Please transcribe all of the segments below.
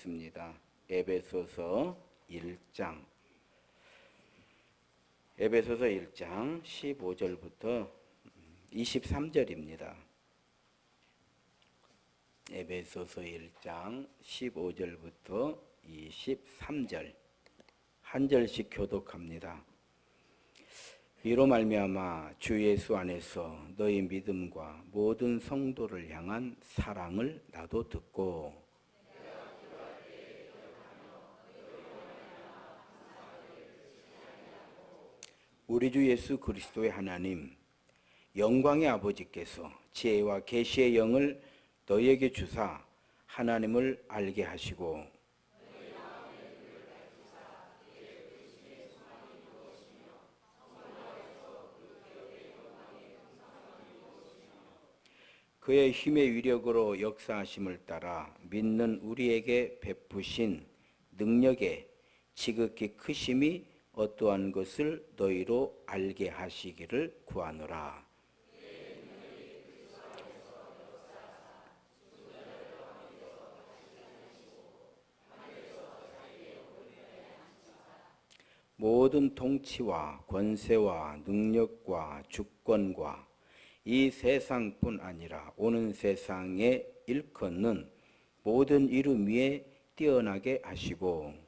읽겠습니다. 에베소서 1장 15절부터 23절입니다. 에베소서 1장 15절부터 23절 한 절씩 교독합니다. 이로 말미암아 주 예수 안에서 너희 믿음과 모든 성도를 향한 사랑을 나도 듣고 우리 주 예수 그리스도의 하나님 영광의 아버지께서 지혜와 계시의 영을 너희에게 주사 하나님을 알게 하시고 그의 힘의 위력으로 역사하심을 따라 믿는 우리에게 베푸신 능력의 지극히 크심이 어떠한 것을 너희로 알게 하시기를 구하노라. 모든 통치와 권세와 능력과 주권과 이 세상뿐 아니라 오는 세상에 일컫는 모든 이름 위에 뛰어나게 하시고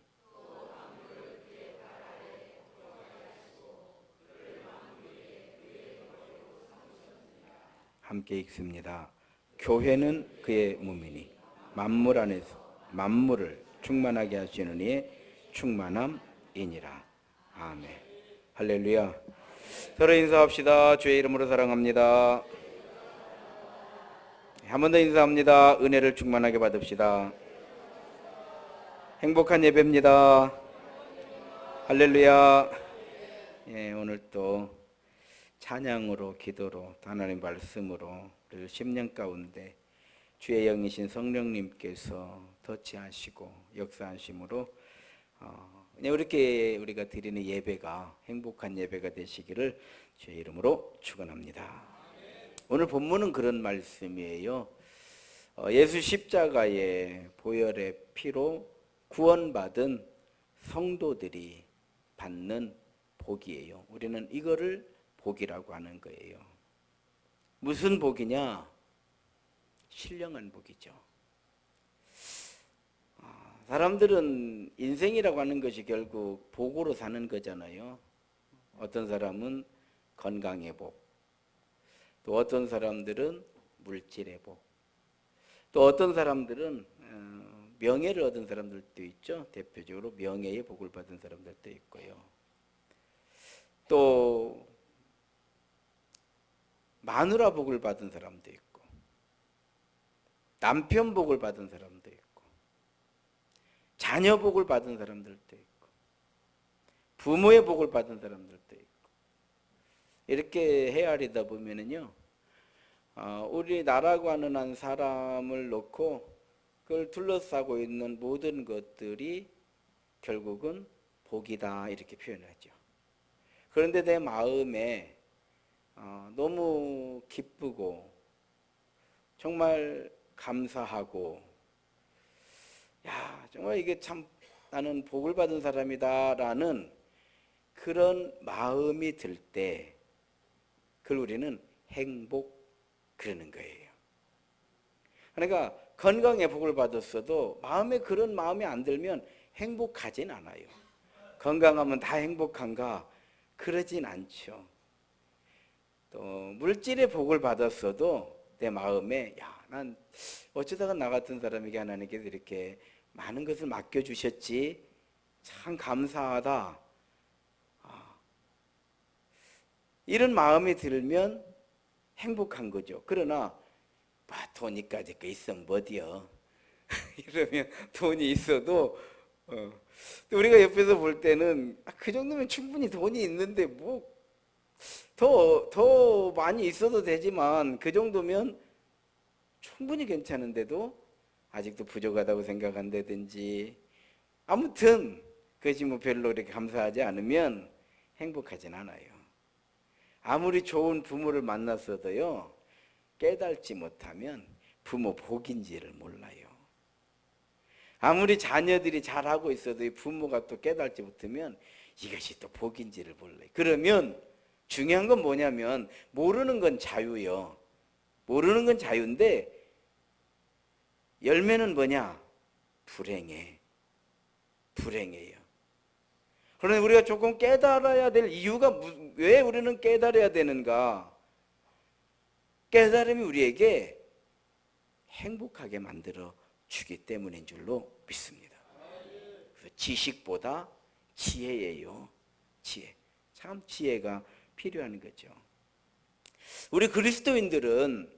함께 읽습니다. 교회는 그의 몸이니 만물 안에서 만물을 충만하게 하시는 이의 충만함이니라. 아멘. 할렐루야. 서로 인사합시다. 주의 이름으로 사랑합니다. 한 번 더 인사합니다. 은혜를 충만하게 받읍시다. 행복한 예배입니다. 할렐루야. 예, 오늘 또 찬양으로 기도로 하나님 말씀으로 10년 가운데 주의 영이신 성령님께서 터치하시고 역사하심으로 이렇게 우리가 드리는 예배가 행복한 예배가 되시기를 주의 이름으로 축원합니다. 오늘 본문은 그런 말씀이에요. 예수 십자가의 보혈의 피로 구원받은 성도들이 받는 복이에요. 우리는 이거를 복이라고 하는 거예요. 무슨 복이냐? 신령한 복이죠. 사람들은 인생이라고 하는 것이 결국 복으로 사는 거잖아요. 어떤 사람은 건강의 복, 또 어떤 사람들은 물질의 복, 또 어떤 사람들은 명예를 얻은 사람들도 있죠. 대표적으로 명예의 복을 받은 사람들도 있고요. 또 마누라 복을 받은 사람도 있고 남편 복을 받은 사람도 있고 자녀 복을 받은 사람들도 있고 부모의 복을 받은 사람들도 있고 이렇게 헤아리다 보면은요 우리나라고 하는 한 사람을 놓고 그걸 둘러싸고 있는 모든 것들이 결국은 복이다 이렇게 표현하죠. 그런데 내 마음에 너무 기쁘고 정말 감사하고 야 정말 이게 참 나는 복을 받은 사람이다라는 그런 마음이 들 때 그걸 우리는 행복 그러는 거예요. 그러니까 건강의 복을 받았어도 마음에 그런 마음이 안 들면 행복하진 않아요. 건강하면 다 행복한가? 그러진 않죠. 또 물질의 복을 받았어도 내 마음에 야, 난 어쩌다가 나 같은 사람에게 하나님께서 이렇게 많은 것을 맡겨주셨지 참 감사하다 이런 마음이 들면 행복한 거죠. 그러나 돈이까지 있으면 뭐디요 이러면 돈이 있어도 또 우리가 옆에서 볼 때는 그 정도면 충분히 돈이 있는데 뭐 더 많이 있어도 되지만 그 정도면 충분히 괜찮은데도 아직도 부족하다고 생각한다든지 아무튼 그것이 뭐 별로 이렇게 감사하지 않으면 행복하진 않아요. 아무리 좋은 부모를 만났어도요 깨달지 못하면 부모 복인지를 몰라요. 아무리 자녀들이 잘하고 있어도 이 부모가 또 깨달지 못하면 이것이 또 복인지를 몰라요. 그러면 중요한 건 뭐냐면 모르는 건 자유요. 모르는 건 자유인데 열매는 뭐냐? 불행해요. 그런데 우리가 조금 깨달아야 될 이유가 왜 우리는 깨달아야 되는가? 깨달음이 우리에게 행복하게 만들어 주기 때문인 줄로 믿습니다. 그래서 지식보다 지혜예요. 지혜. 참 지혜가 필요한 거죠. 우리 그리스도인들은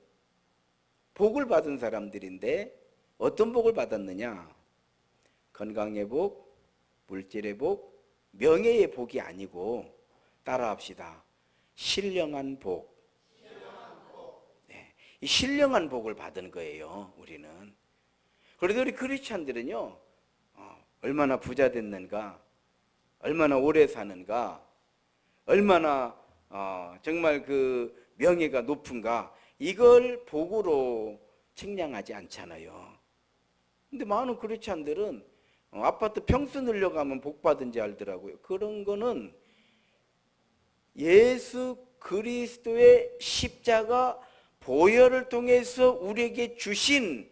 복을 받은 사람들인데 어떤 복을 받았느냐? 건강의 복, 물질의 복, 명예의 복이 아니고 따라합시다. 신령한 복. 네, 이 신령한 복을 받은 거예요. 우리는. 그래도 우리 크리스찬들은요, 얼마나 부자 됐는가, 얼마나 오래 사는가, 얼마나 정말 그 명예가 높은가, 이걸 복으로 측량하지 않잖아요. 근데 많은 크리스찬들은 아파트 평수 늘려가면 복 받은지 알더라고요. 그런 거는 예수 그리스도의 십자가 보혈을 통해서 우리에게 주신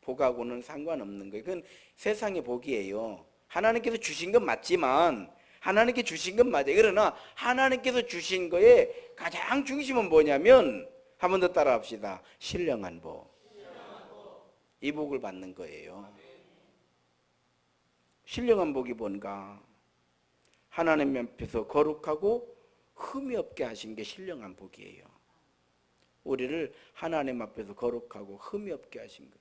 복하고는 상관없는 거예요. 그건 세상의 복이에요. 하나님께서 주신 건 맞지만, 하나님께 주신 건 맞아요. 그러나 하나님께서 주신 거에 가장 중심은 뭐냐면, 한 번 더 따라 합시다. 신령한 복. 이 복을 받는 거예요. 신령한 복이 뭔가? 하나님 앞에서 거룩하고 흠이 없게 하신 게 신령한 복이에요. 우리를 하나님 앞에서 거룩하고 흠이 없게 하신 거예요.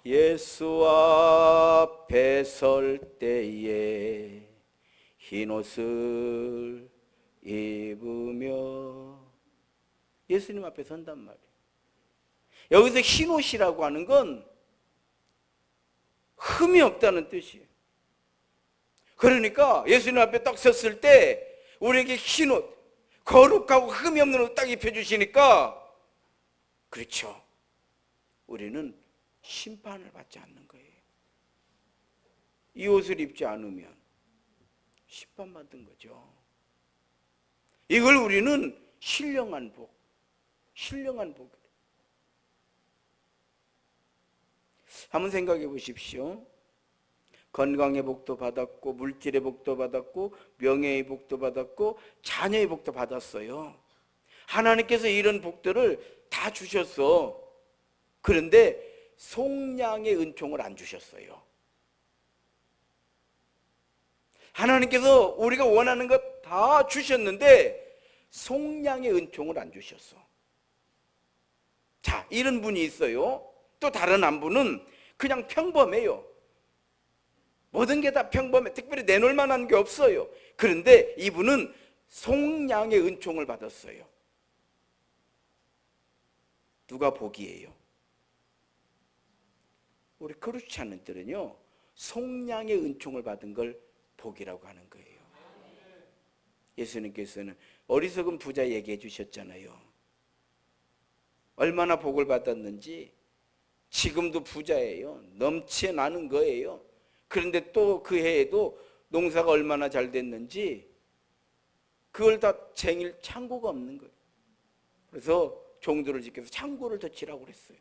예수 앞에 설 때에 흰옷을 입으며 예수님 앞에 선단 말이에요. 여기서 흰옷이라고 하는 건 흠이 없다는 뜻이에요. 그러니까 예수님 앞에 딱 섰을 때 우리에게 흰옷, 거룩하고 흠이 없는 옷 딱 입혀주시니까, 그렇죠, 우리는 심판을 받지 않는 거예요. 이 옷을 입지 않으면 심판받은 거죠. 이걸 우리는 신령한 복, 신령한 복. 한번 생각해 보십시오. 건강의 복도 받았고, 물질의 복도 받았고, 명예의 복도 받았고, 자녀의 복도 받았어요. 하나님께서 이런 복들을 다 주셨어. 그런데 속량의 은총을 안 주셨어요. 하나님께서 우리가 원하는 것 다 주셨는데 속량의 은총을 안 주셨어. 자, 이런 분이 있어요. 또 다른 한 분은 그냥 평범해요. 모든 게 다 평범해. 특별히 내놓을 만한 게 없어요. 그런데 이분은 속량의 은총을 받았어요. 누가 복이에요? 우리 크리스찬들은요, 속량의 은총을 받은 걸 복이라고 하는 거예요. 예수님께서는 어리석은 부자 얘기해 주셨잖아요. 얼마나 복을 받았는지. 지금도 부자예요. 넘쳐나는 거예요. 그런데 또 그 해에도 농사가 얼마나 잘 됐는지 그걸 다 쟁일 창고가 없는 거예요. 그래서 종들을 지켜서 창고를 더 치라고 그랬어요.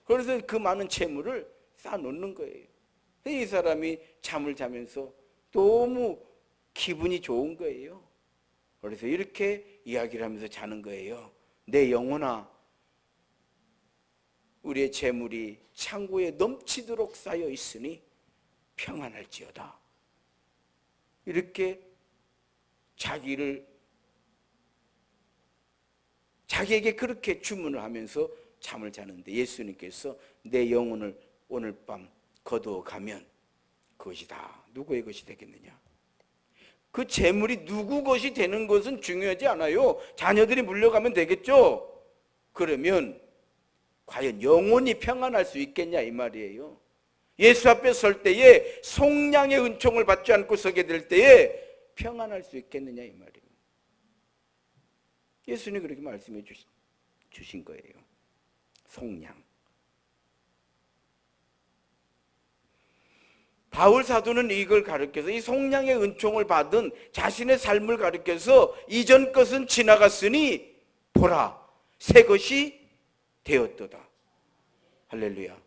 그래서 그 많은 채무를 쌓아놓는 거예요. 이 사람이 잠을 자면서 너무 기분이 좋은 거예요. 그래서 이렇게 이야기를 하면서 자는 거예요. 내 영혼아, 우리의 재물이 창고에 넘치도록 쌓여 있으니 평안할지어다. 이렇게 자기에게 그렇게 주문을 하면서 잠을 자는데 예수님께서 내 영혼을 오늘 밤 거두어 가면 그것이 다 누구의 것이 되겠느냐? 그 재물이 누구 것이 되는 것은 중요하지 않아요. 자녀들이 물려가면 되겠죠? 그러면 과연 영혼이 평안할 수 있겠냐 이 말이에요. 예수 앞에 설 때에 속량의 은총을 받지 않고 서게 될 때에 평안할 수 있겠느냐 이 말이에요. 예수님이 그렇게 말씀해 주신 거예요. 속량. 바울 사도는 이걸 가르쳐서 이 속량의 은총을 받은 자신의 삶을 가르쳐서 이전 것은 지나갔으니 보라 새 것이 되었도다. 할렐루야.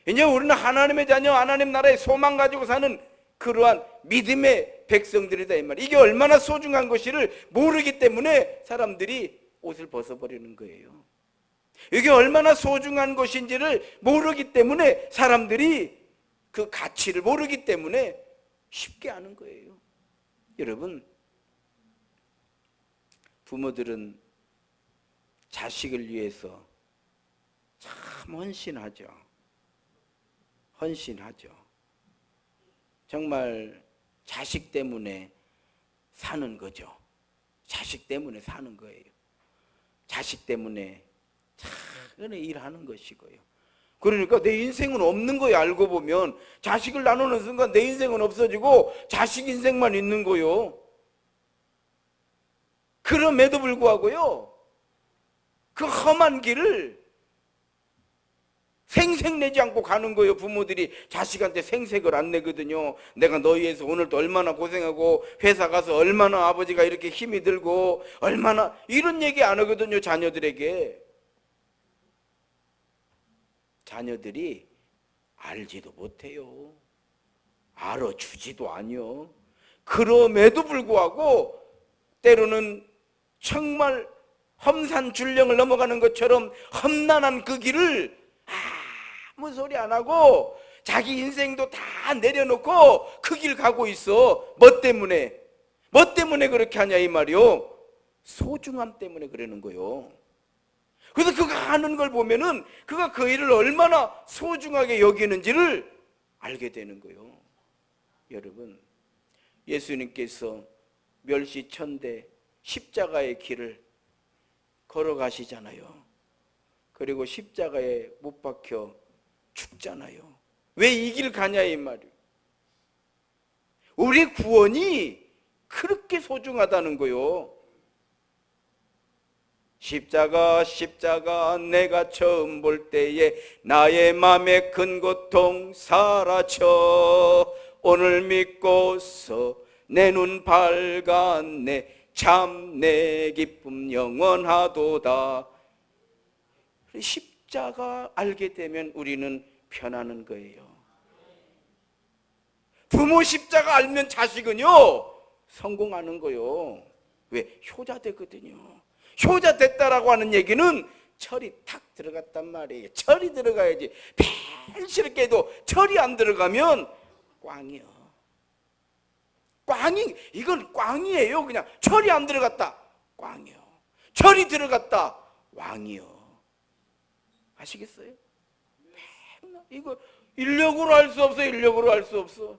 이제 우리는 하나님의 자녀, 하나님 나라의 소망 가지고 사는 그러한 믿음의 백성들이다 이 말이에요. 이게 얼마나 소중한 것인지를 모르기 때문에 사람들이 옷을 벗어버리는 거예요. 이게 얼마나 소중한 것인지를 모르기 때문에 사람들이 그 가치를 모르기 때문에 쉽게 하는 거예요. 여러분, 부모들은 자식을 위해서 참 헌신하죠. 헌신하죠. 정말 자식 때문에 사는 거죠. 자식 때문에 사는 거예요. 자식 때문에 참 일하는 것이고요. 그러니까 내 인생은 없는 거예요. 알고 보면 자식을 나누는 순간 내 인생은 없어지고 자식 인생만 있는 거예요. 그럼에도 불구하고요, 그 험한 길을 생색내지 않고 가는 거예요. 부모들이 자식한테 생색을 안 내거든요. 내가 너희 위해서 오늘도 얼마나 고생하고 회사 가서 얼마나 아버지가 이렇게 힘이 들고 얼마나, 이런 얘기 안 하거든요. 자녀들에게. 자녀들이 알지도 못해요. 알아주지도 아니요. 그럼에도 불구하고 때로는 정말 험산줄령을 넘어가는 것처럼 험난한 그 길을 아무 소리 안 하고 자기 인생도 다 내려놓고 그 길 가고 있어. 뭐 때문에? 뭐 때문에 그렇게 하냐 이 말이요. 소중함 때문에 그러는 거요. 그래서 그가 하는 걸 보면은 그가 그 일을 얼마나 소중하게 여기는지를 알게 되는 거요. 여러분, 예수님께서 멸시천대 십자가의 길을 걸어가시잖아요. 그리고 십자가에 못 박혀 죽잖아요. 왜 이 길 가냐 이 말이에요. 우리 구원이 그렇게 소중하다는 거요. 십자가 십자가 내가 처음 볼 때에 나의 맘에 큰 고통 사라져 오늘 믿고서 내 눈 밝았네 참 내 기쁨 영원하도다. 십자가 알게 되면 우리는 편하는 거예요. 부모 십자가 알면 자식은요 성공하는 거요. 왜? 효자 되거든요. 효자 됐다라고 하는 얘기는 철이 탁 들어갔단 말이에요. 철이 들어가야지. 펜스럽게 해도 철이 안 들어가면 꽝이요. 꽝이, 이건 꽝이에요. 그냥 철이 안 들어갔다 꽝이요. 철이 들어갔다 왕이요. 아시겠어요? 이거 인력으로 할 수 없어. 인력으로 할 수 없어.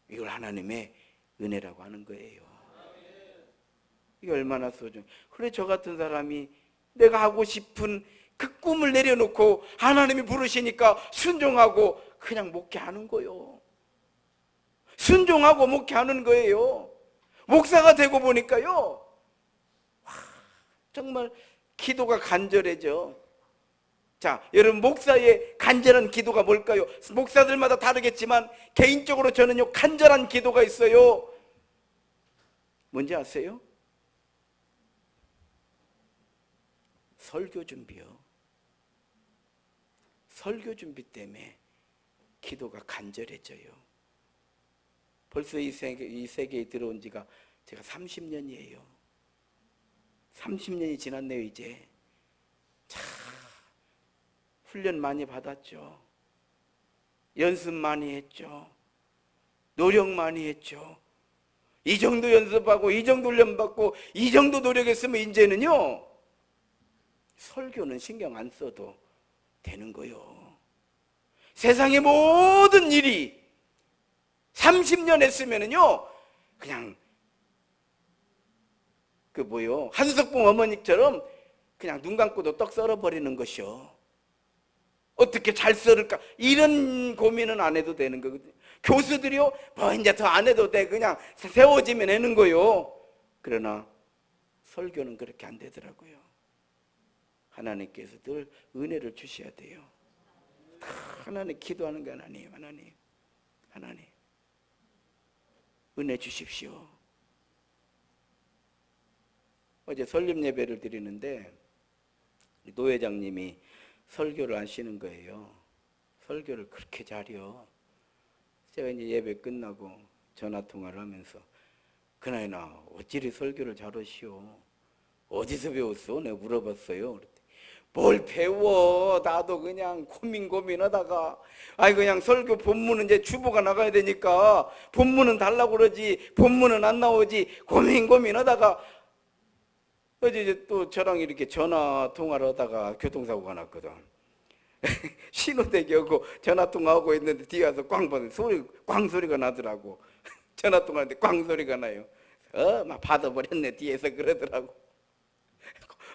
이걸 하나님의 은혜라고 하는 거예요. 이게 얼마나 소중. 그래 저 같은 사람이 내가 하고 싶은 그 꿈을 내려놓고 하나님이 부르시니까 순종하고 그냥 목회하는 거요. 순종하고 목회하는 거예요. 목사가 되고 보니까요, 와, 정말 기도가 간절해져. 자, 여러분, 목사의 간절한 기도가 뭘까요? 목사들마다 다르겠지만 개인적으로 저는요 간절한 기도가 있어요. 뭔지 아세요? 설교 준비요. 설교 준비 때문에 기도가 간절해져요. 벌써 이 세계에 들어온 지가 제가 30년이에요. 30년이 지났네요. 이제 참 훈련 많이 받았죠. 연습 많이 했죠. 노력 많이 했죠. 이 정도 연습하고 이 정도 훈련 받고 이 정도 노력했으면 이제는요 설교는 신경 안 써도 되는 거요. 세상의 모든 일이 30년 했으면은요 그냥 한석봉 어머니처럼 그냥 눈 감고도 떡 썰어버리는 것이요. 어떻게 잘 썰을까 이런 고민은 안 해도 되는 거거든요. 교수들이요 뭐 이제 더 안 해도 돼 그냥 세워지면 하는 거요. 그러나 설교는 그렇게 안 되더라고요. 하나님께서 늘 은혜를 주셔야 돼요. 하나님 기도하는 거 하나님 은혜 주십시오. 어제 설립 예배를 드리는데 노 회장님이 설교를 하시는 거예요. 설교를 그렇게 잘해요. 제가 이제 예배 끝나고 전화 통화를 하면서 그나저나 어찌리 설교를 잘하시오? 어디서 배웠어? 내가 물어봤어요. 그랬더니 뭘 배워? 나도 그냥 고민하다가 그냥 설교 본문은 이제 주보가 나가야 되니까 본문은 달라고 그러지 본문은 안 나오지 고민하다가 어제 이제 또 저랑 이렇게 전화 통화를 하다가 교통사고가 났거든. 신호대기하고 전화 통화하고 있는데 뒤에 와서 꽝 소리가 나더라고. 전화 통화하는데 꽝 소리가 나요. 막 받아버렸네 뒤에서 그러더라고.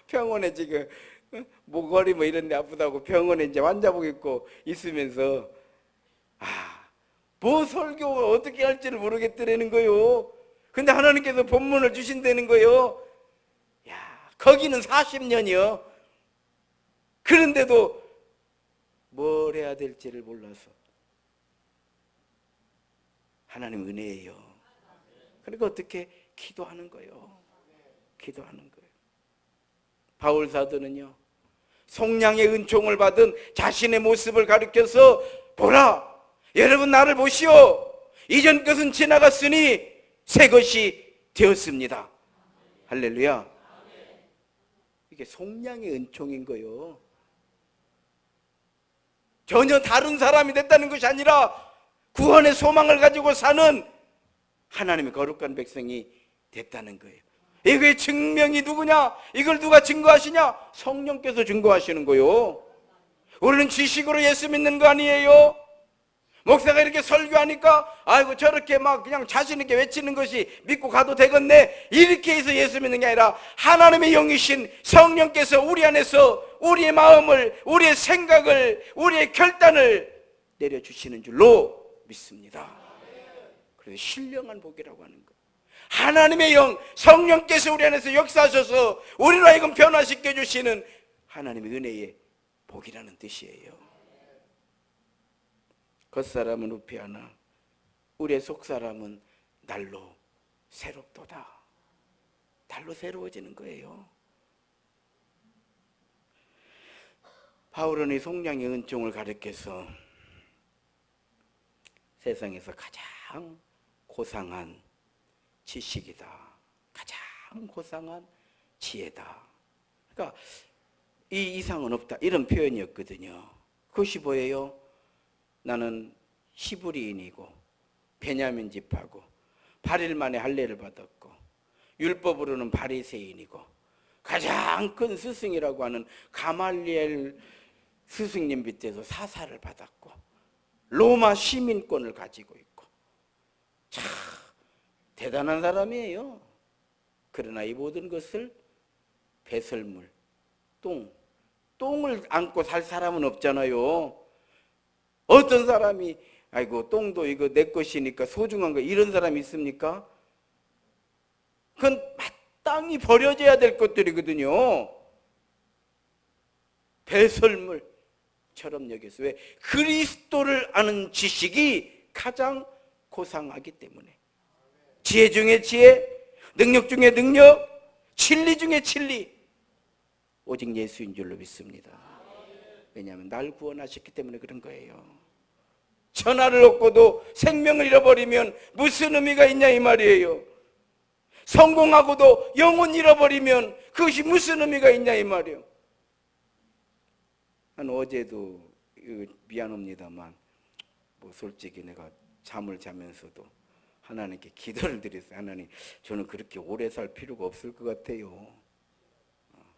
병원에 지금 목걸이 뭐 이런 데 아프다고 병원에 이제 환자복 입고 있으면서 뭐 설교 어떻게 할지를 모르겠더라는 거요. 근데 하나님께서 본문을 주신다는 거요. 거기는 40년이요. 그런데도 뭘 해야 될지를 몰라서 하나님 은혜예요. 그러니까 어떻게 기도하는 거예요. 바울 사도는요, 속량의 은총을 받은 자신의 모습을 가리켜서 보라, 여러분 나를 보시오. 이전 것은 지나갔으니 새 것이 되었습니다. 할렐루야. 이게 속량의 은총인 거요. 전혀 다른 사람이 됐다는 것이 아니라 구원의 소망을 가지고 사는 하나님의 거룩한 백성이 됐다는 거예요. 이게 증명이 누구냐? 이걸 누가 증거하시냐? 성령께서 증거하시는 거요. 우리는 지식으로 예수 믿는 거 아니에요. 목사가 이렇게 설교하니까 저렇게 막 그냥 자신 있게 외치는 것이 믿고 가도 되겠네 이렇게 해서 예수 믿는 게 아니라 하나님의 영이신 성령께서 우리 안에서 우리의 마음을, 우리의 생각을, 우리의 결단을 내려주시는 줄로 믿습니다. 그래서 신령한 복이라고 하는 거예요. 하나님의 영, 성령께서 우리 안에서 역사하셔서 우리로 하여금 변화시켜 주시는 하나님의 은혜의 복이라는 뜻이에요. 겉사람은 우피하나 우리의 속사람은 날로 새롭도다. 날로 새로워지는 거예요. 바울은 이 속량의 은총을 가리켜서 세상에서 가장 고상한 지식이다. 가장 고상한 지혜다. 그러니까 이 이상은 없다. 이런 표현이었거든요. 그것이 뭐예요? 나는 히브리인이고 베냐민 집하고 8일 만에 할례를 받았고 율법으로는 바리새인이고 가장 큰 스승이라고 하는 가말리엘 스승님 밑에서 사사를 받았고 로마 시민권을 가지고 있고 참 대단한 사람이에요. 그러나 이 모든 것을 배설물, 똥을 안고 살 사람은 없잖아요. 어떤 사람이 똥도 이거 내 것이니까 소중한 거 이런 사람이 있습니까? 그건 마땅히 버려져야 될 것들이거든요. 배설물처럼 여겨서 왜? 그리스도를 아는 지식이 가장 고상하기 때문에 지혜 중에 지혜, 능력 중에 능력, 진리 중에 진리 오직 예수인 줄로 믿습니다. 왜냐하면 날 구원하셨기 때문에 그런 거예요. 천하를 얻고도 생명을 잃어버리면 무슨 의미가 있냐 이 말이에요. 성공하고도 영혼 잃어버리면 그것이 무슨 의미가 있냐 이 말이에요. 난 어제도 미안합니다만 솔직히 내가 잠을 자면서도 하나님께 기도를 드렸어요. 하나님, 저는 그렇게 오래 살 필요가 없을 것 같아요.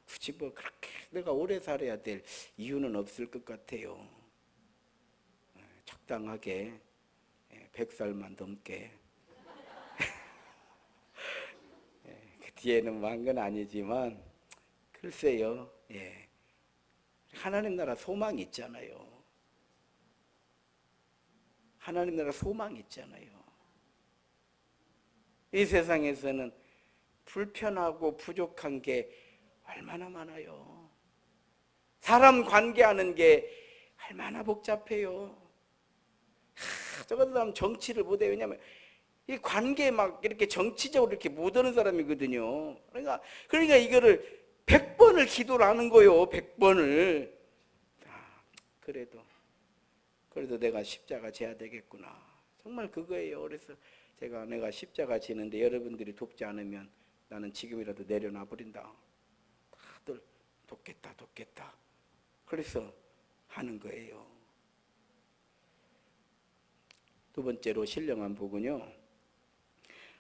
굳이 그렇게 내가 오래 살아야 될 이유는 없을 것 같아요. 적당하게 100살만 넘게 그 뒤에는 뭐 한 건 아니지만 글쎄요. 하나님 나라 소망이 있잖아요. 하나님 나라 소망이 있잖아요. 이 세상에서는 불편하고 부족한 게 얼마나 많아요. 사람 관계하는 게 얼마나 복잡해요. 저 같은 사람 정치를 못해요. 왜냐하면 이 관계에 막 이렇게 정치적으로 이렇게 못 오는 사람이거든요. 그러니까 이거를 100번을 기도를 하는 거예요. 100번을. 그래도 내가 십자가 져야 되겠구나. 정말 그거예요. 그래서 내가 십자가 지는데 여러분들이 돕지 않으면 나는 지금이라도 내려놔 버린다. 다들 돕겠다. 그래서 하는 거예요. 두 번째로 신령한 복은요,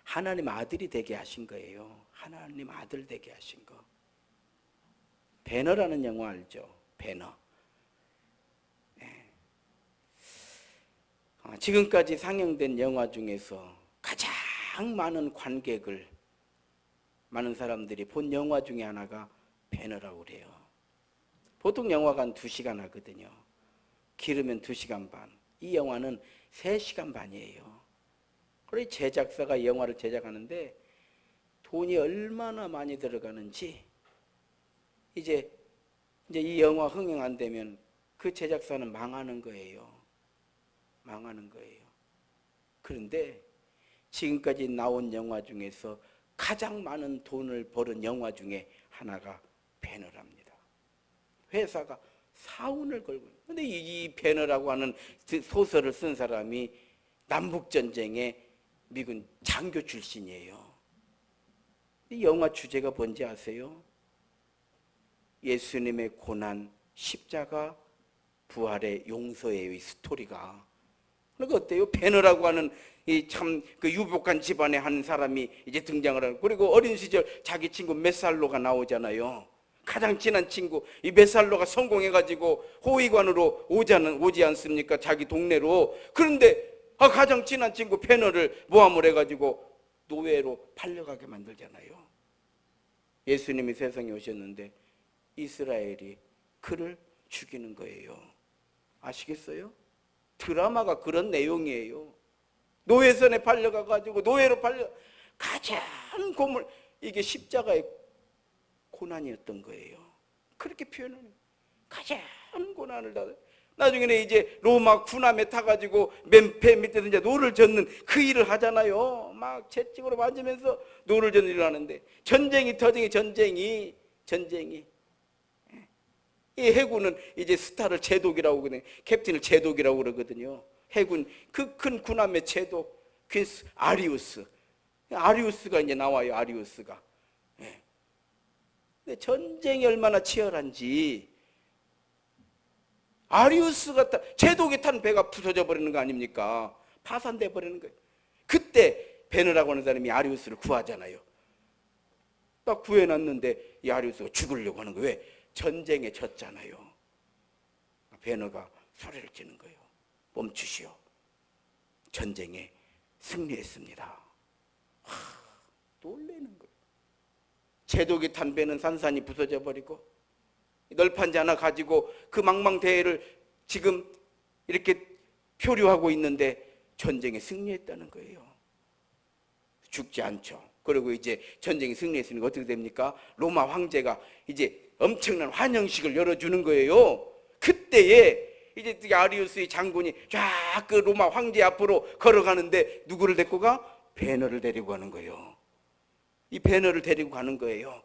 하나님 아들이 되게 하신 거예요. 하나님 아들 되게 하신 거. 배너라는 영화 알죠? 배너. 지금까지 상영된 영화 중에서 가장 많은 관객을, 많은 사람들이 본 영화 중에 하나가 배너라고 그래요. 보통 영화가 한 2시간 하거든요. 길으면 2시간 반. 이 영화는 3시간 반이에요. 그래서 제작사가 이 영화를 제작하는데 돈이 얼마나 많이 들어가는지, 이제 이 영화 흥행 안 되면 그 제작사는 망하는 거예요. 그런데 지금까지 나온 영화 중에서 가장 많은 돈을 버는 영화 중에 하나가 배너랍니다. 회사가 사운을 걸고. 그런데 이 배너라고 하는 소설을 쓴 사람이 남북전쟁의 미군 장교 출신이에요. 이 영화 주제가 뭔지 아세요? 예수님의 고난, 십자가, 부활의 용서예요. 이 스토리가. 그러니까 어때요? 배너라고 하는 이 참 그 유복한 집안의 한 사람이 이제 등장을 하고, 그리고 어린 시절 자기 친구 메살로가 나오잖아요. 가장 친한 친구 이 메살로가 성공해가지고 호위관으로 오지 않습니까? 자기 동네로. 그런데 가장 친한 친구 배너를 모함을 해가지고 노예로 팔려가게 만들잖아요. 예수님이 세상에 오셨는데 이스라엘이 그를 죽이는 거예요. 아시겠어요? 드라마가 그런 내용이에요. 노예선에 팔려가가지고 노예로 가장 이게 십자가의 고난이었던 거예요. 그렇게 표현을 해요. 가장 고난을 받아. 나중에는 이제 로마 군함에 타가지고 맨배 밑에서 이제 노를 젓는 그 일을 하잖아요. 막 채찍으로 맞으면서 노를 젓는 일을 하는데, 전쟁이 이 해군은 이제 스타를 제독이라고 그러거든요. 캡틴을 제독이라고 그러거든요. 해군 그 큰 군함의 제독 퀸스 아리우스가 이제 나와요. 아리우스가. 근데 전쟁이 얼마나 치열한지, 아리우스가 제독이 탄 배가 부서져 버리는 거 아닙니까? 파산돼 버리는 거예요. 그때 베느라고 하는 사람이 아리우스를 구하잖아요. 딱 구해놨는데 이 아리우스가 죽으려고 하는 거예요. 왜? 전쟁에 졌잖아요. 베너가 소리를 지는 거예요. 멈추시오. 전쟁에 승리했습니다. 놀라는 거예요. 제독이 탄 배는 산산이 부서져 버리고, 널판지 하나 가지고 그 망망대해를 지금 이렇게 표류하고 있는데 전쟁에 승리했다는 거예요. 죽지 않죠. 그리고 이제 전쟁에 승리했으니까 어떻게 됩니까? 로마 황제가 이제 엄청난 환영식을 열어주는 거예요. 그때에 이제 아리우스의 장군이 쫙 그 로마 황제 앞으로 걸어가는데 누구를 데리고 가? 베너를 데리고 가는 거예요. 이 베너를 데리고 가는 거예요.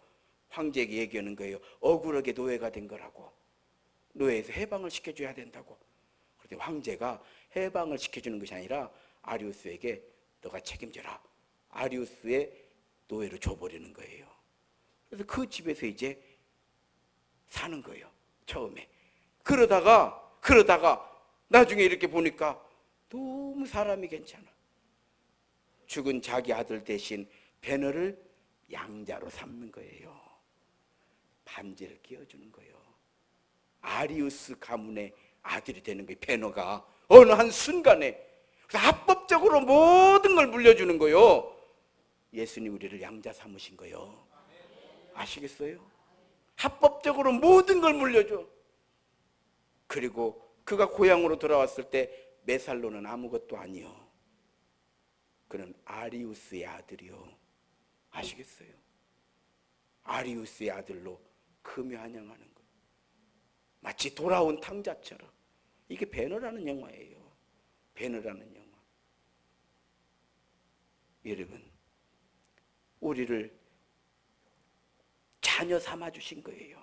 황제에게 얘기하는 거예요. 억울하게 노예가 된 거라고. 노예에서 해방을 시켜줘야 된다고. 그런데 황제가 해방을 시켜주는 것이 아니라 아리우스에게 너가 책임져라. 아리우스의 노예로 줘버리는 거예요. 그래서 그 집에서 이제 사는 거예요. 처음에. 그러다가 나중에 이렇게 보니까 너무 사람이 괜찮아. 죽은 자기 아들 대신 베너를 양자로 삼는 거예요. 반지를 끼워주는 거예요. 아리우스 가문의 아들이 되는 거예요. 베너가 어느 한 순간에. 그래서 합법적으로 모든 걸 물려주는 거예요. 예수님 우리를 양자 삼으신 거예요. 아시겠어요? 합법적으로 모든 걸 물려줘. 그리고 그가 고향으로 돌아왔을 때 메살로는 아무것도 아니요. 그는 아리우스의 아들이요. 아시겠어요? 아리우스의 아들로 금요 환영하는 거예요. 마치 돌아온 탕자처럼. 이게 배너라는 영화예요. 배너라는 영화. 여러분, 우리를 자녀 삼아 주신 거예요.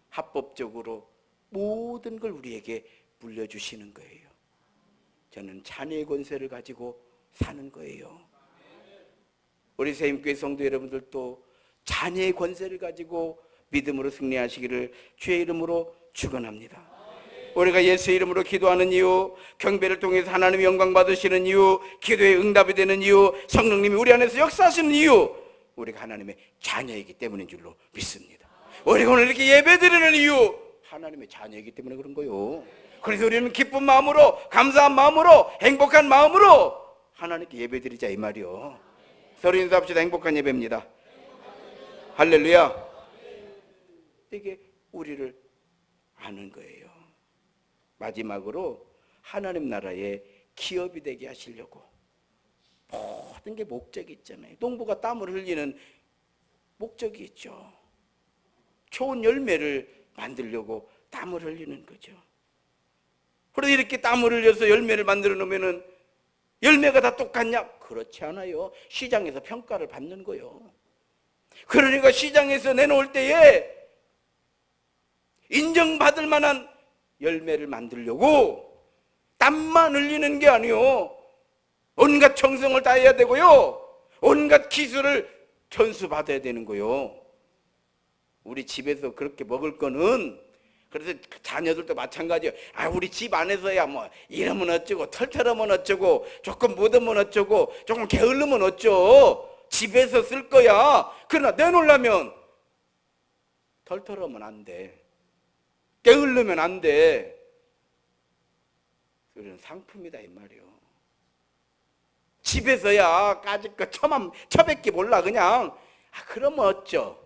합법적으로 모든 걸 우리에게 물려주시는 거예요. 저는 자녀의 권세를 가지고 사는 거예요. 우리 세임교회 성도 여러분들도 자녀의 권세를 가지고 믿음으로 승리하시기를 주의 이름으로 축원합니다. 우리가 예수의 이름으로 기도하는 이유, 경배를 통해서 하나님의 영광 받으시는 이유, 기도에 응답이 되는 이유, 성령님이 우리 안에서 역사하시는 이유, 우리가 하나님의 자녀이기 때문인 줄로 믿습니다. 우리가 오늘 이렇게 예배드리는 이유, 하나님의 자녀이기 때문에 그런 거요. 그래서 우리는 기쁜 마음으로, 감사한 마음으로, 행복한 마음으로 하나님께 예배드리자 이 말이요. 서로 인사합시다. 행복한 예배입니다. 할렐루야. 이게 우리를 아는 거예요. 마지막으로 하나님 나라의 기업이 되게 하시려고 모든 게 목적이 있잖아요. 농부가 땀을 흘리는 목적이 있죠. 좋은 열매를 만들려고 땀을 흘리는 거죠. 그래서 이렇게 땀을 흘려서 열매를 만들어 놓으면은 열매가 다 똑같냐? 그렇지 않아요. 시장에서 평가를 받는 거요. 그러니까 시장에서 내놓을 때에 인정받을 만한 열매를 만들려고 땀만 흘리는 게 아니요, 온갖 정성을 다해야 되고요, 온갖 기술을 전수받아야 되는 거요. 우리 집에서 그렇게 먹을 거는, 그래서 자녀들도 마찬가지예요. 아, 우리 집 안에서야 뭐 이러면 어쩌고, 털털하면 어쩌고, 조금 묻으면 어쩌고, 조금 게을르면 어쩌고, 집에서 쓸 거야. 그러나 내놓으려면 털털하면 안 돼, 게을르면 안 돼. 그런 상품이다 이 말이요. 집에서야 까짓 거 처밖에 몰라 그냥. 아, 그러면 어쩌?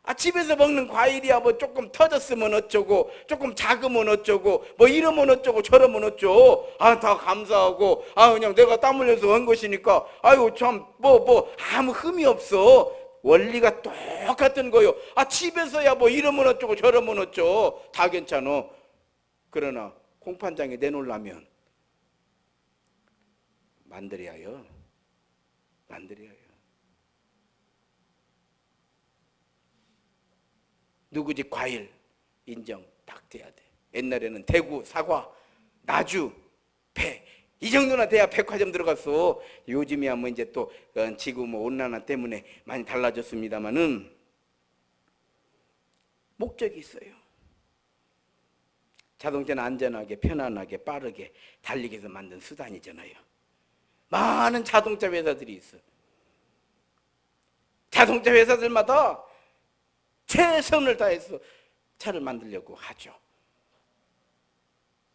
아, 집에서 먹는 과일이야 뭐 조금 터졌으면 어쩌고, 조금 작으면 어쩌고, 뭐 이러면 어쩌고 저러면 어쩌고. 아, 다 감사하고, 아, 그냥 내가 땀 흘려서 한 것이니까 아유 참 뭐 아무 흠이 없어. 원리가 똑같은 거요. 아, 집에서야 뭐 이러면 어쩌고 저러면 어쩌고 다 괜찮아. 그러나 공판장에 내놓으려면 만들어야요. 누구 집 과일 인정 딱 돼야 돼. 옛날에는 대구, 사과, 나주, 배 이 정도나 돼야 백화점 들어갔어. 요즘이야 뭐 이제 또 지구 뭐 온난화 때문에 많이 달라졌습니다만은 목적이 있어요. 자동차는 안전하게, 편안하게, 빠르게 달리기 위해서 만든 수단이잖아요. 많은 자동차 회사들이 있어. 자동차 회사들마다 최선을 다해서 차를 만들려고 하죠.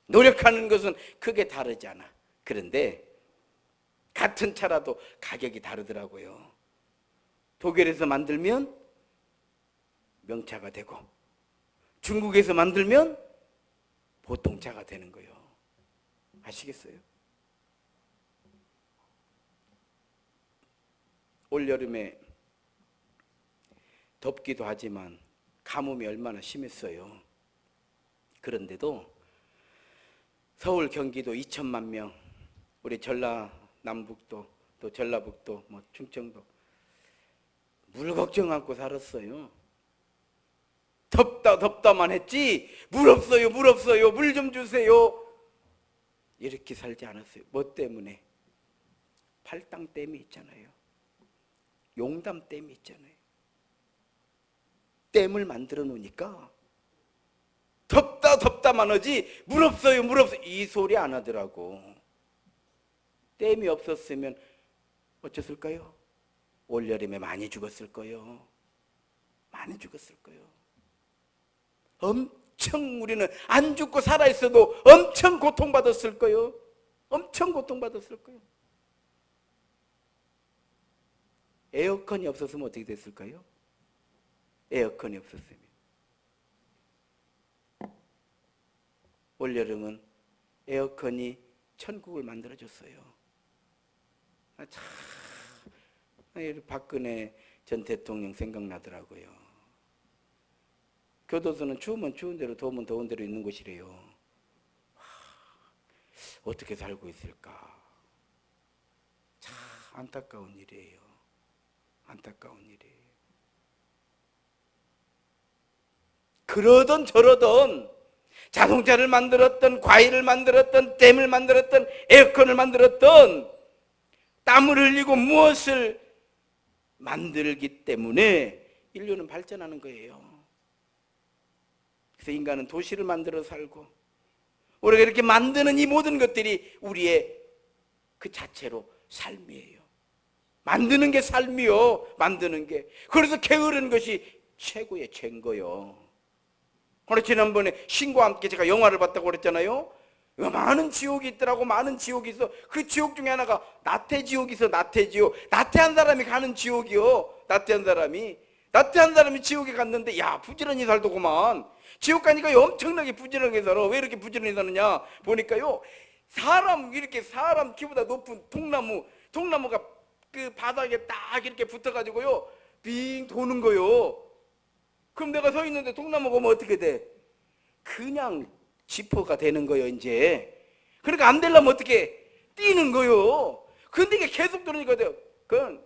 노력하는 것은 크게 다르지 않아. 그런데 같은 차라도 가격이 다르더라고요. 독일에서 만들면 명차가 되고 중국에서 만들면 보통차가 되는 거예요. 아시겠어요? 올여름에 덥기도 하지만 가뭄이 얼마나 심했어요. 그런데도 서울, 경기도 2천만 명, 우리 전라남북도, 또 전라북도, 뭐 충청도 물 걱정 않고 살았어요. 덥다만 했지 물 없어요, 물 좀 주세요 이렇게 살지 않았어요. 뭐 때문에? 팔당댐이 있잖아요. 용담댐이 있잖아요. 댐을 만들어 놓으니까 덥다만 하지 물 없어요 이 소리 안 하더라고. 댐이 없었으면 어쩌을까요? 올여름에 많이 죽었을 거예요. 많이 죽었을 거예요. 엄청 우리는 안 죽고 살아있어도 엄청 고통받았을 거예요. 엄청 고통받았을 거예요. 에어컨이 없었으면 어떻게 됐을까요? 에어컨이 없었으면. 올여름은 에어컨이 천국을 만들어줬어요. 참 박근혜 전 대통령 생각나더라고요. 교도소는 추우면 추운 대로, 더우면 더운 대로 있는 곳이래요. 어떻게 살고 있을까? 참 안타까운 일이에요. 안타까운 일이에요. 그러던 저러던 자동차를 만들었던, 과일을 만들었던, 댐을 만들었던, 에어컨을 만들었던, 땀을 흘리고 무엇을 만들기 때문에 인류는 발전하는 거예요. 그래서 인간은 도시를 만들어 살고, 우리가 이렇게 만드는 이 모든 것들이 우리의 그 자체로 삶이에요. 만드는 게 삶이요. 만드는 게. 그래서 게으른 것이 최고의 죄인 거요. 그래서 지난번에 신과 함께 제가 영화를 봤다고 그랬잖아요. 많은 지옥이 있더라고. 많은 지옥이 있어. 그 지옥 중에 하나가 나태지옥이 있어. 나태지옥. 나태한 사람이 가는 지옥이요. 나태한 사람이 지옥에 갔는데, 야, 부지런히 살더구만. 지옥 가니까 엄청나게 부지런하게 살아. 왜 이렇게 부지런히 사느냐 보니까요, 이렇게 사람 키보다 높은 통나무가 그 바닥에 딱 이렇게 붙어가지고요, 빙 도는 거요. 그럼 내가 서 있는데 통나무가 오면 어떻게 돼? 그냥 지퍼가 되는 거예요, 이제. 그러니까 안 되려면 어떻게? 뛰는 거요. 근데 이게 계속 들으니까 돼요. 그건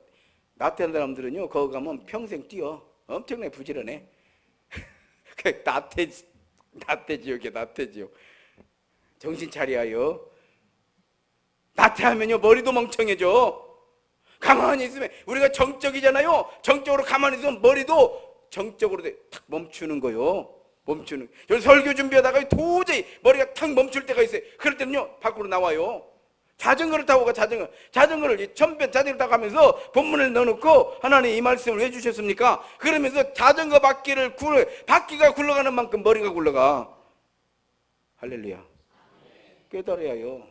나태한 사람들은요, 거기 가면 평생 뛰어. 엄청나게 부지런해. 나태지옥이야, 나태지옥. 정신 차려요. 나태하면요, 머리도 멍청해져. 가만히 있으면, 우리가 정적이잖아요. 정적으로 가만히 있으면 머리도 정적으로 탁 멈추는 거요. 저 설교 준비하다가 도저히 머리가 탁 멈출 때가 있어요. 그럴 때는요, 밖으로 나와요. 자전거를 타고 가. 자전거를 전변 자전거를 타고 가면서 본문을 넣어놓고, 하나님 이 말씀을 왜 주셨습니까? 그러면서 자전거 바퀴가 굴러가는 만큼 머리가 굴러가. 할렐루야. 깨달아야 해요.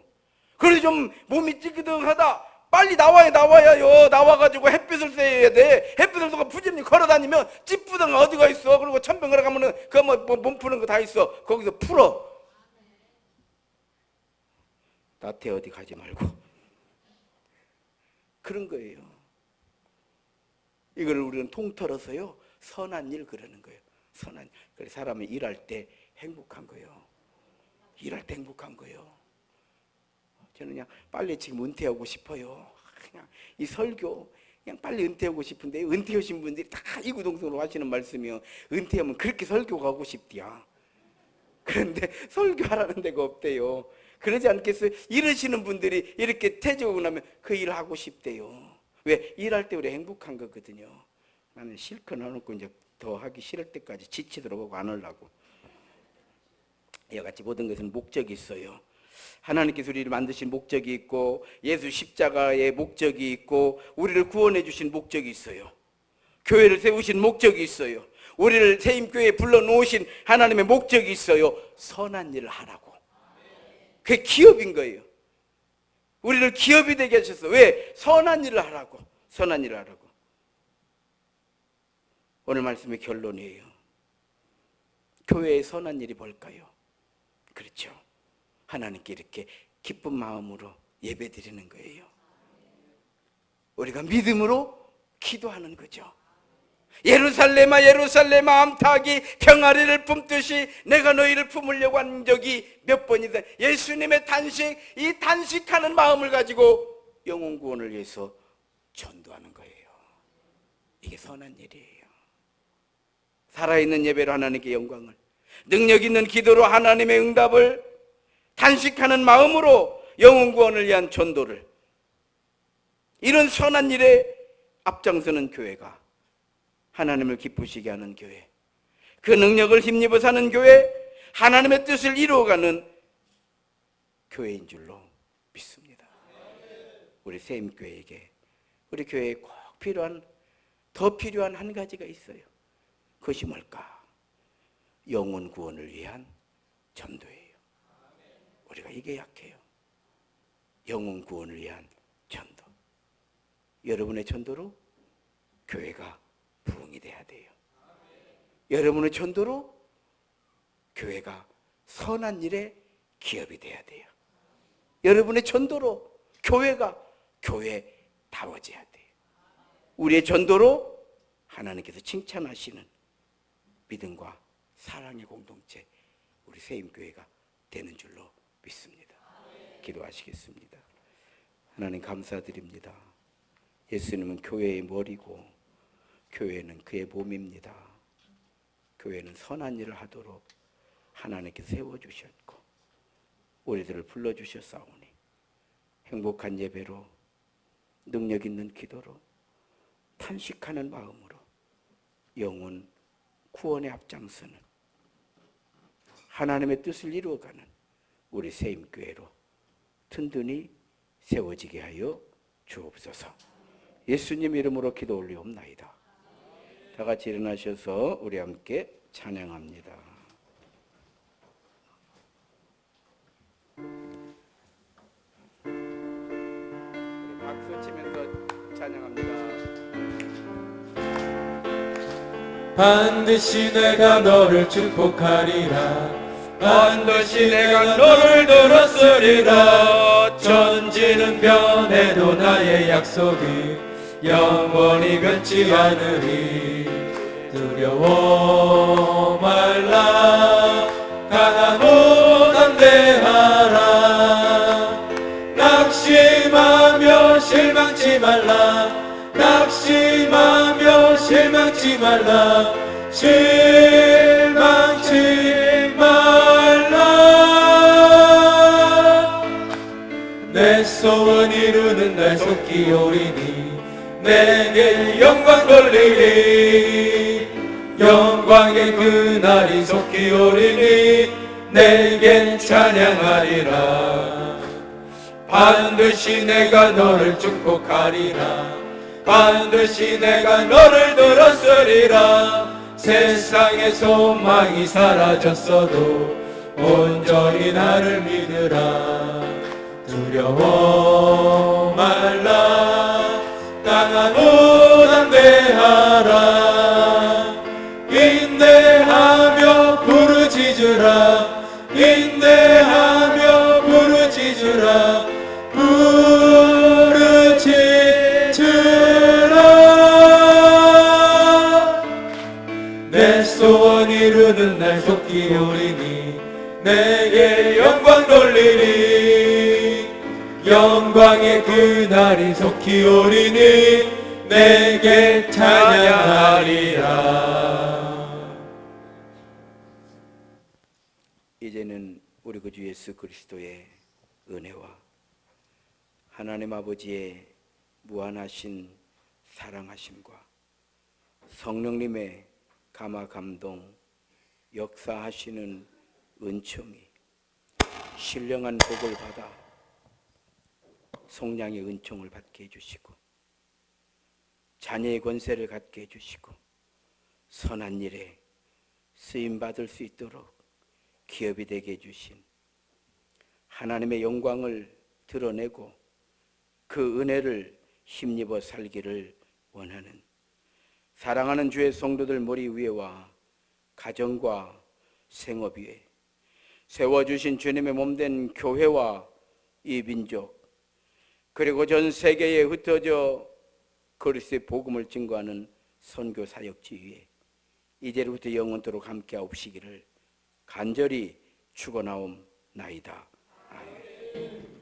그래서 좀 몸이 찌그덕하다, 빨리 나와야요. 나와가지고 햇빛을 쐬야 돼. 햇빛을 쐬고 부지런히 걸어다니면 찌뿌덩 어디가 있어. 그리고 천병 걸어가면은 그거 몸 푸는 거 다 있어. 거기서 풀어. 나태 어디 가지 말고. 그런 거예요. 이걸 우리는 통틀어서요, 선한 일 그러는 거예요. 선한 일. 그래서 사람이 일할 때 행복한 거예요. 일할 때 행복한 거예요. 저는 그냥 빨리 지금 은퇴하고 싶어요. 그냥 이 설교 그냥 빨리 은퇴하고 싶은데, 은퇴하신 분들이 다 이구동성으로 하시는 말씀이요. 은퇴하면 그렇게 설교 가고 싶디야. 그런데 설교하라는 데가 없대요. 그러지 않겠어요? 일하시는 분들이 이렇게 퇴직하고 나면 그 일 하고 싶대요. 왜? 일할 때 우리 행복한 거거든요. 나는 실컷 안 하고 이제 더 하기 싫을 때까지 지치도록 하고 안 하려고. 이와 같이 모든 것은 목적이 있어요. 하나님께서 우리를 만드신 목적이 있고, 예수 십자가의 목적이 있고, 우리를 구원해 주신 목적이 있어요. 교회를 세우신 목적이 있어요. 우리를 세임교회에 불러놓으신 하나님의 목적이 있어요. 선한 일을 하라고. 그게 기업인 거예요. 우리를 기업이 되게 하셨어. 왜? 선한 일을 하라고. 선한 일을 하라고. 오늘 말씀의 결론이에요. 교회의 선한 일이 뭘까요? 그렇죠. 하나님께 이렇게 기쁜 마음으로 예배드리는 거예요. 우리가 믿음으로 기도하는 거죠. 예루살렘아 예루살렘아 암탉이 병아리를 품듯이 내가 너희를 품으려고 한 적이 몇 번이다. 예수님의 단식, 이 단식하는 마음을 가지고 영혼 구원을 위해서 전도하는 거예요. 이게 선한 일이에요. 살아있는 예배로 하나님께 영광을, 능력 있는 기도로 하나님의 응답을, 단식하는 마음으로 영혼 구원을 위한 전도를, 이런 선한 일에 앞장서는 교회가 하나님을 기쁘시게 하는 교회, 그 능력을 힘입어 사는 교회, 하나님의 뜻을 이루어가는 교회인 줄로 믿습니다. 우리 세임교회에게, 우리 교회에 꼭 더 필요한 한 가지가 있어요. 그것이 뭘까? 영혼 구원을 위한 전도예요. 우리가 이게 약해요. 영혼 구원을 위한 전도. 여러분의 전도로 교회가 부흥이 돼야 돼요. 여러분의 전도로 교회가 선한 일에 기업이 돼야 돼요. 여러분의 전도로 교회가 교회다워져야 돼요. 우리의 전도로 하나님께서 칭찬하시는 믿음과 사랑의 공동체, 우리 세임교회가 되는 줄로 믿습니다. 기도하시겠습니다. 하나님 감사드립니다. 예수님은 교회의 머리고 교회는 그의 몸입니다. 교회는 선한 일을 하도록 하나님께 세워주셨고 우리들을 불러주셨사오니 행복한 예배로 능력 있는 기도로 탄식하는 마음으로 영혼 구원에 앞장서는 하나님의 뜻을 이루어가는 우리 세임교회로 든든히 세워지게 하여 주옵소서. 예수님 이름으로 기도 올리옵나이다. 다 같이 일어나셔서 우리 함께 찬양합니다. 우리 박수 치면서 찬양합니다. 반드시 내가 너를 축복하리라. 반드시 내가 너를 들었으리라. 천지는 변해도 나의 약속이 영원히 변치 않으리. 두려워 말라. 강하고 담대하라. 낙심하며 실망치 말라. 낙심하며 실망치 말라. 실망치 말라. 내 소원 이루는 날 속히 오리니 내게 영광 돌리리. 영광의 그날이 속히 오리니 내겐 찬양하리라. 반드시 내가 너를 축복하리라. 반드시 내가 너를 들었으리라. 세상의 소망이 사라졌어도 온전히 나를 믿으라. 두려워 말라. 강하고 담대하라. 인내하며 부르짖으라. 인내하며 부르짖으라. 부르짖으라. 내 소원 이루는 날 속히 오리니 내게 영광 돌리리. 영광의 그날이 속히 오리니 내게 찬양하리라. 이제는 우리 구주 예수 그리스도의 은혜와 하나님 아버지의 무한하신 사랑하심과 성령님의 감화 감동 역사하시는 은총이 신령한 복을 받아 속량의 은총을 받게 해주시고 자녀의 권세를 갖게 해주시고 선한 일에 쓰임받을 수 있도록 기업이 되게 해주신 하나님의 영광을 드러내고 그 은혜를 힘입어 살기를 원하는 사랑하는 주의 성도들 머리 위에와 가정과 생업 위에 세워주신 주님의 몸된 교회와 이 민족 그리고 전 세계에 흩어져 그리스도의 복음을 증거하는 선교 사역지 위에 이제로부터 영원토록 함께하옵시기를 간절히 축원하옵나이다. 아멘.